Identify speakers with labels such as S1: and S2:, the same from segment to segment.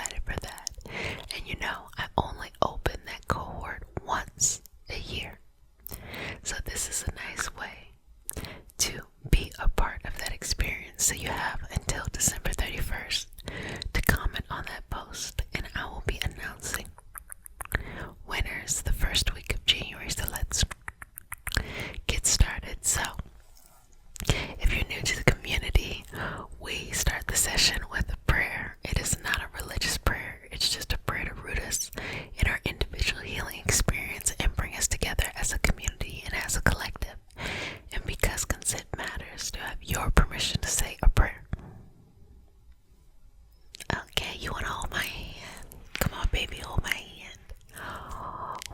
S1: excited for that. And I only open that cohort once a year. So this is a nice way to be a part of that experience. So you have until December 31st to comment on that post, and I will be announcing winners the first week of January. So let's get started. So if you're new to the community, we start the session with a prayer. It is not a religious prayer. It's just a prayer to root us in our individual healing experience and bring us together as a community and as a collective. And because consent matters, to have your permission to say a prayer. Okay, you want to hold my hand? Come on, baby, hold my hand.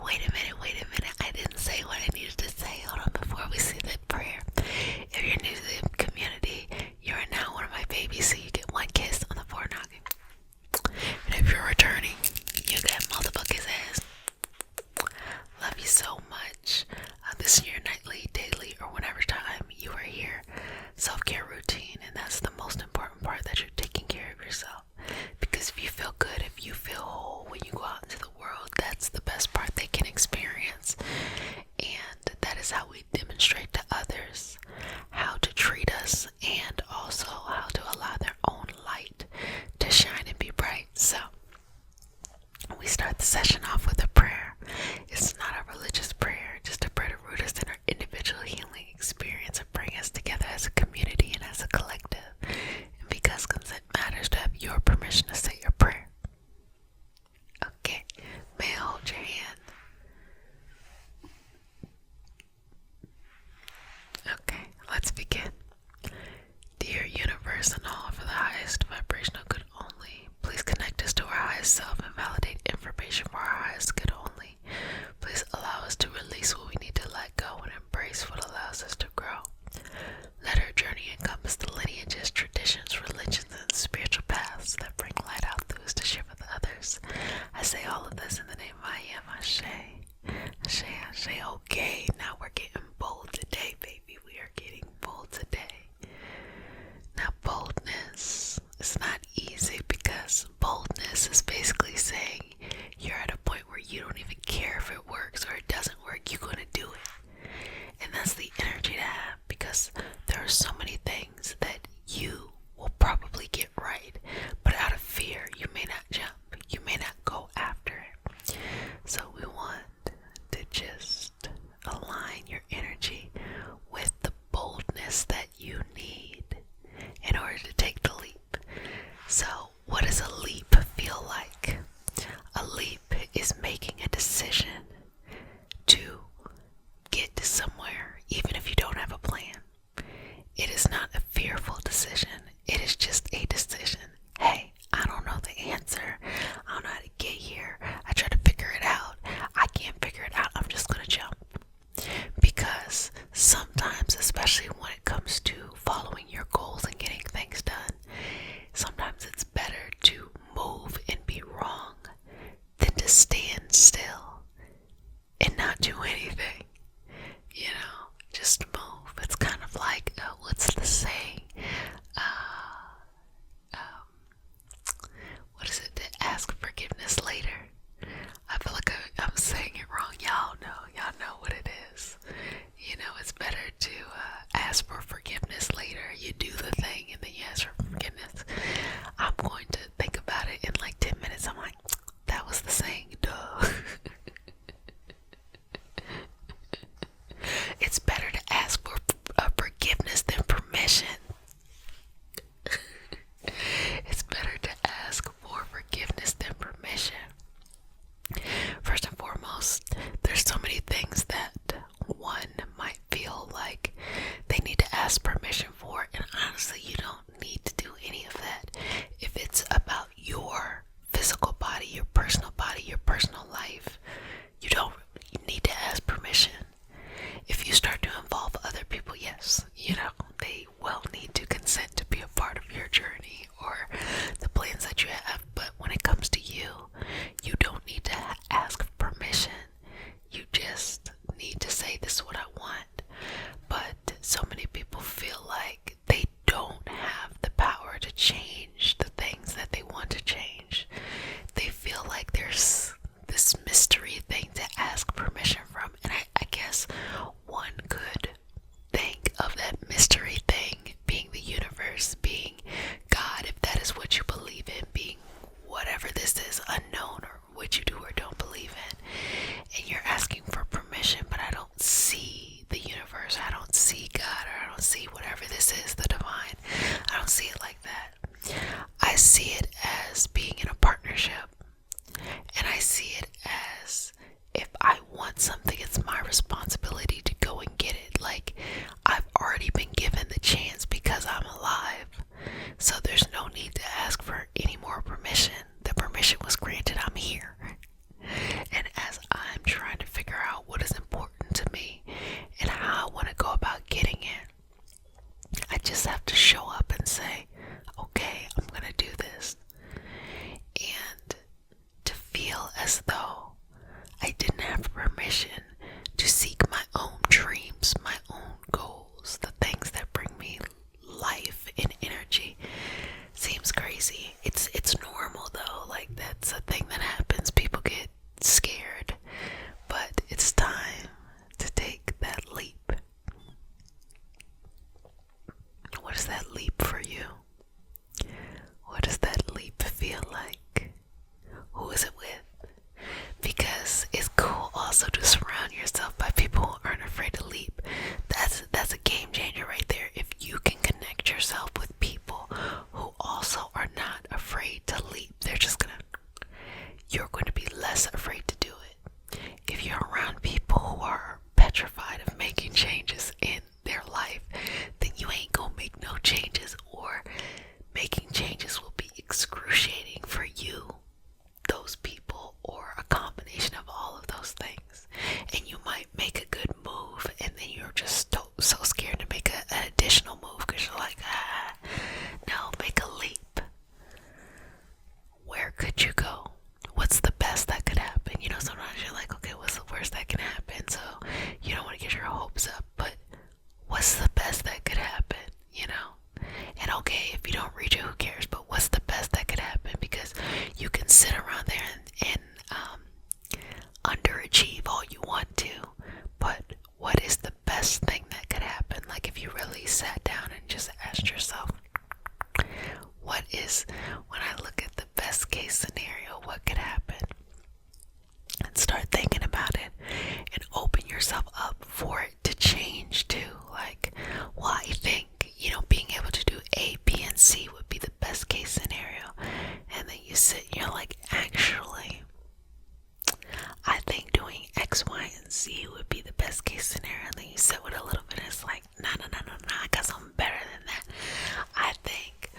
S1: Wait a minute. I didn't say what I needed to say. Hold on, before we say that prayer. If you're new to the community, you are now one of my babies, so you get one kiss on the forehead. And if you're returning, you get multiple kisses. Love you so much. This is your nightly, daily, or whenever time you are here self-care routine, and that's the most important part, that you're taking care of yourself. Because if you feel good, if you feel whole when you go out into the world, that's the best part they can experience. And that is how we demonstrate to others how to treat us, and also how to allow their own light to shine and be bright. So we start the session off with a prayer. It's not a religious prayer, just a prayer to root us in our individual healing experience and bring us together as a community and as a collective. And because consent matters, to have your permission to say your prayer. Okay, may I hold your hand? Okay, let's begin. Dear universe and all for the highest vibrational good only, please connect us to our highest self and validate information for our highest good only. Please allow us to release what we need to let go and embrace what allows us to grow. Let our journey encompass the lineages, traditions, religions, and spiritual paths that bring light out through us to share with others. I say all of this in the name of I am Ashe. Ashe, Ashe. Okay, now we're getting bold today, baby. We are getting bold today. Now, boldness is not easy, because boldness is basically saying you're at a point where you don't even care if it works or it doesn't work. You're going to do it. And that's the energy to have, because there are so many things that you will probably get right, but out of fear, you may not jump. You may not go after it. So we want to just align your energy with the boldness that you need in order to take the leap. So what does a leap feel like? A leap is making a decision to get to somewhere, even if you don't have a plan. It is not a fearful decision. It is just a decision. Hey, I don't know the answer. I don't know how to get here. I try to figure it out. I can't figure it out. I'm just going to jump. Because sometimes, especially when it comes to following your goals and getting things done, sometimes it's better to move and be wrong than to stand still and not do anything. Just move. It's kind of like, what's the saying? What is it? To ask forgiveness later. I feel like I'm saying it wrong. Y'all know what it is. It's better to ask for forgiveness later. You do the thing and then you ask for forgiveness. I'm going to think about it in like 10 minutes. I'm like, that was the saying, duh. It's better to ask for forgiveness than permission. It's better to ask for forgiveness than permission. First and foremost, there's so many things that one might feel like they need to ask permission for, and honestly, you don't need to do any of that. If it's about your physical body, your personal life, you don't need to ask permission. If you start to involve other people, yes, they will need to consent to be a part of your journey or the plans that you have. But when it comes to you, you don't need to ask permission. You just need to say, this is what I want. But so many people feel like they don't have the power to change the things that they want to change. you're going to be less afraid to do it. If you're around people who are petrified of making changes in their life, then you ain't gonna make no changes, or making changes will be excruciating for you, those people, or a combination of all of those things. And you might make a good move, and then you're just so scared to make an additional move because you're like, no, make a leap. Where could you go? What's the best that could happen? You know, sometimes you're like, okay, what's the worst that can happen? So you don't want to get your hopes up, but what's the best that could happen? You know? And okay, if you don't reach it, who cares? But what's the best that could happen? Because you can sit around there and underachieve all you want to, but what is the best thing that could happen? Like, if you really sat down and just asked yourself, what is, when I look at the best case scenario, what could happen? And start thinking about it and open yourself up for it to change too. Like, well, I think, you know, being able to do A, B, and C would be the best case scenario. And then you sit and you're like, actually, I think doing X, Y, and Z would be the best case scenario. And then you sit with a little bit and it's like, no, I got something better than that. I think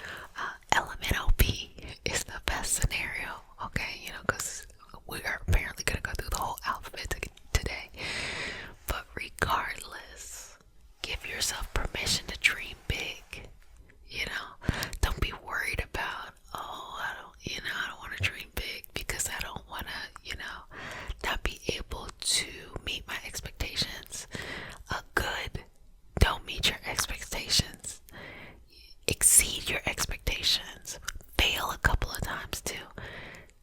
S1: LMNOP is the best scenario. Okay, you know, because we are apparently going to go through the whole alphabet today. But regardless, give yourself permission to dream big. You know, don't be worried about, oh, I don't want to dream big because I don't want to, you know, not be able to meet my expectations. Good. Don't meet your expectations. Exceed your expectations. Fail a couple of times too.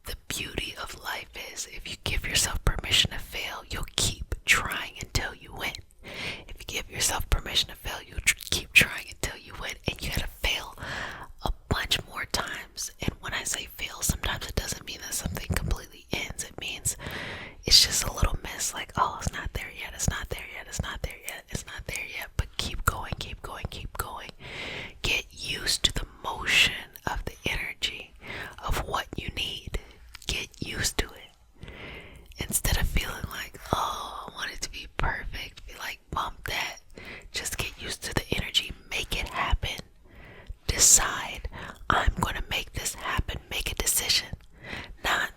S1: The beauty of life is, if you give yourself permission to fail, you'll keep trying until you win. If you give yourself permission to fail, you'll keep trying until you win. And you gotta fail a bunch more times. And when I say fail, sometimes it doesn't mean that something completely ends. It means it's just a little miss, like, oh, it's not there yet, it's not there yet, it's not there yet, it's not there yet. But keep going, keep going, keep going. Get used to the motion of the energy of what you need. Get used to it. Instead of feeling like, oh, I want it to be perfect, be like, bump that. Just get used to the energy. Make it happen. Decide, I'm going to make this happen. Make a decision. Not,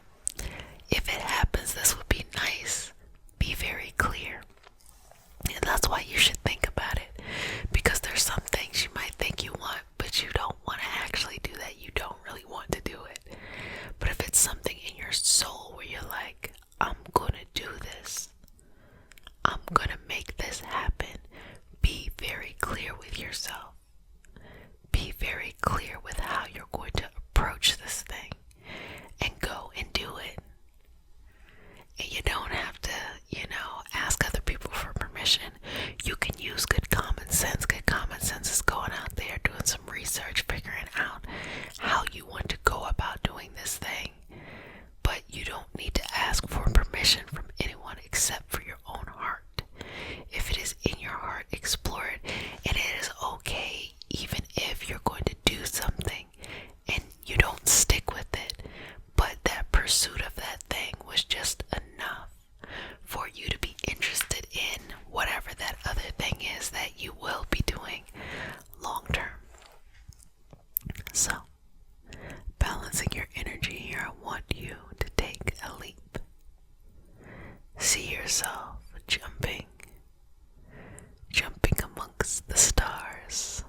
S1: if it happens, this would be nice. Be very clear. And that's why you should think about it. Because there's some things you might think you want, but you don't want to actually do that. You don't really want to do it. But if it's something in your soul where you're like, I'm going to do this, I'm going to make this happen, be very clear with yourself. Be very clear with how you're going to approach this thing and go and do it. And you don't have to, you know, ask other people for permission. You can use good common sense. Good common sense is going out there, doing some research, figuring out how you want to go about doing this thing. But you don't need to ask for permission from anyone except for your own heart. If it is in your heart, explore it. And it is okay even if you're going to do something and you don't stick with it. But that pursuit of that thing was just enough for you to be interested in whatever that other thing is that you will be doing long term. So, balancing your energy here, I want you to take a leap. See yourself jumping amongst the stars,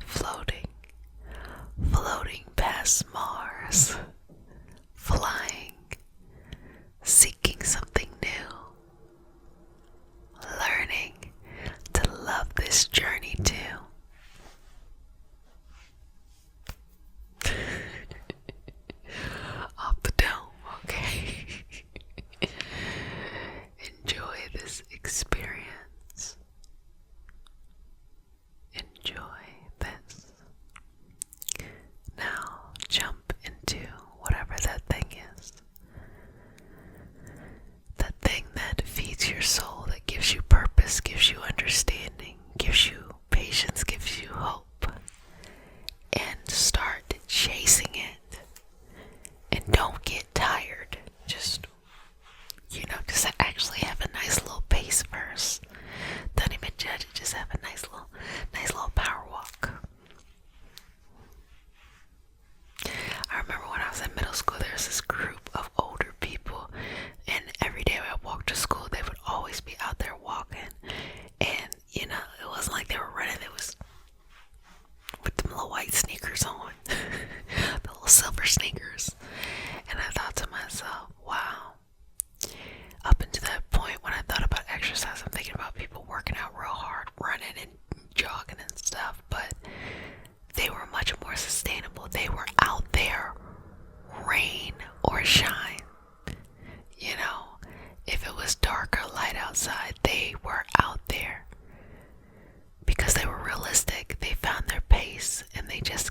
S1: floating past Mars, flying, seeking something new, learning to love this journey too. Off the dome, okay? Enjoy this experience. Enjoy this. Now jump into whatever that thing is. That thing that feeds your soul, that gives you purpose, gives you understanding, gives you patience, gives you hope. And start chasing it. And don't get was this group of older people, and every day I walked to school, they would always be out there walking. And, you know, it wasn't like they were running, it was with them little white sneakers on, the little silver sneakers. And I thought to myself, wow. Up until that point, when I thought about exercise, I'm thinking about people working out real hard, running and jogging and stuff, but they were much more sustainable. They were out there, rain or shine. You know, if it was dark or light outside, they were out there because they were realistic. They found their pace and they just